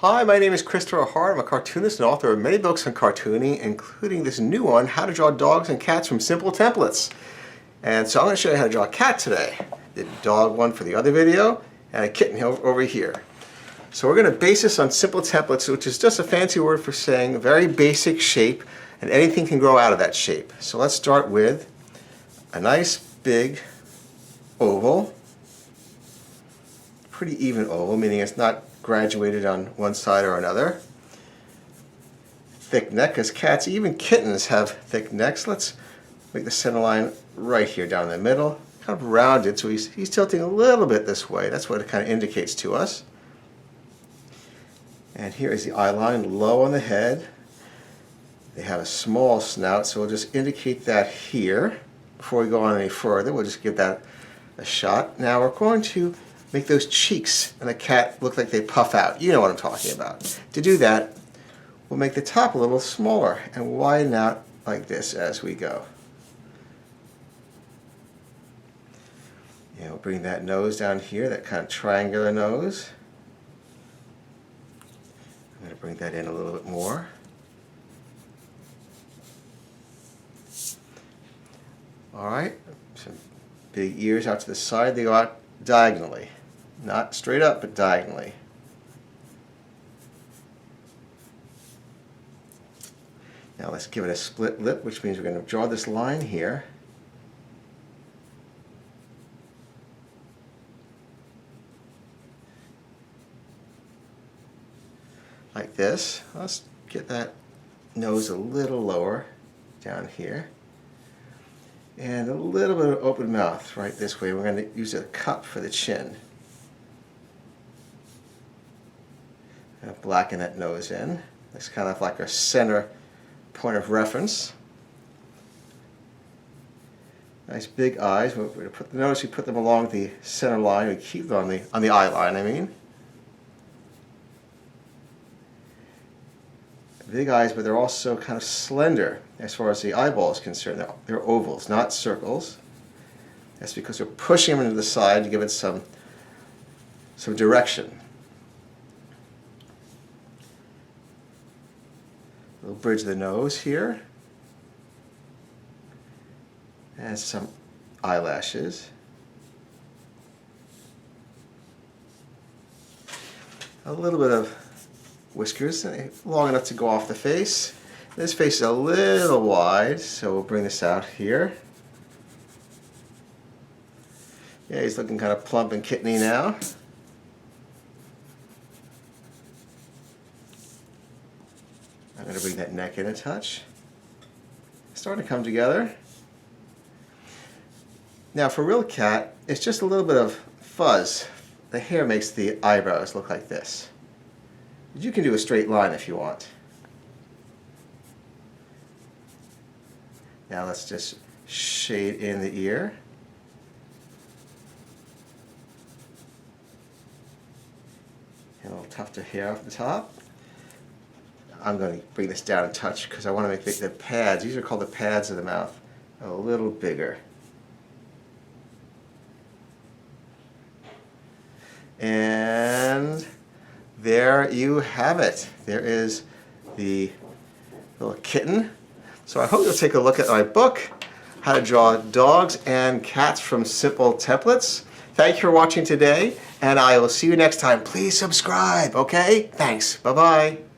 Hi, my name is Christopher Hart. I'm a cartoonist and author of many books on cartooning, including this new one, How to Draw Dogs and Cats from Simple Templates. And so I'm going to show you how to draw a cat today. Did a dog one for the other video, and a kitten over here. So we're going to base this on simple templates, which is just a fancy word for saying a very basic shape, and anything can grow out of that shape. So let's start with a nice big oval. Pretty even oval, meaning it's not graduated on one side or another. Thick neck, because cats, even kittens, have thick necks. Let's make the center line right here down the middle, kind of rounded, so he's tilting a little bit this way. That's what it kind of indicates to us. And here is the eye line, low on the head. They have a small snout, so we'll just indicate that here. Before we go on any further, we'll just give that a shot. Now we're going to make those cheeks and the cat look like they puff out. You know what I'm talking about. To do that, we'll make the top a little smaller and widen out like this as we go. We'll bring that nose down here, that kind of triangular nose. I'm going to bring that in a little bit more. Alright, some big ears out to the side. They go out diagonally. Not straight up, but diagonally. Now let's give it a split lip, which means we're going to draw this line here. Like this. Let's get that nose a little lower down here. And a little bit of open mouth right this way. We're going to use a cup for the chin. Blacken that nose in. It's kind of like our center point of reference. Nice big eyes. Notice we put them along the center line. We keep them on the eye line, I mean. Big eyes, but they're also kind of slender as far as the eyeball is concerned. They're ovals, not circles. That's because we're pushing them into the side to give it some direction. A little bridge of the nose here. And some eyelashes. A little bit of whiskers, long enough to go off the face. This face is a little wide, so we'll bring this out here. Yeah, he's looking kind of plump and kitteny now. I'm going to bring that neck in a touch. Starting to come together. Now for a real cat, it's just a little bit of fuzz. The hair makes the eyebrows look like this. You can do a straight line if you want. Now let's just shade in the ear. And a little tuft of hair off the top. I'm going to bring this down a touch because I want to make the pads, these are called the pads of the mouth, a little bigger. And there you have it. There is the little kitten. So I hope you'll take a look at my book, How to Draw Dogs and Cats from Simple Templates. Thank you for watching today, and I will see you next time. Please subscribe, okay? Thanks. Bye-bye.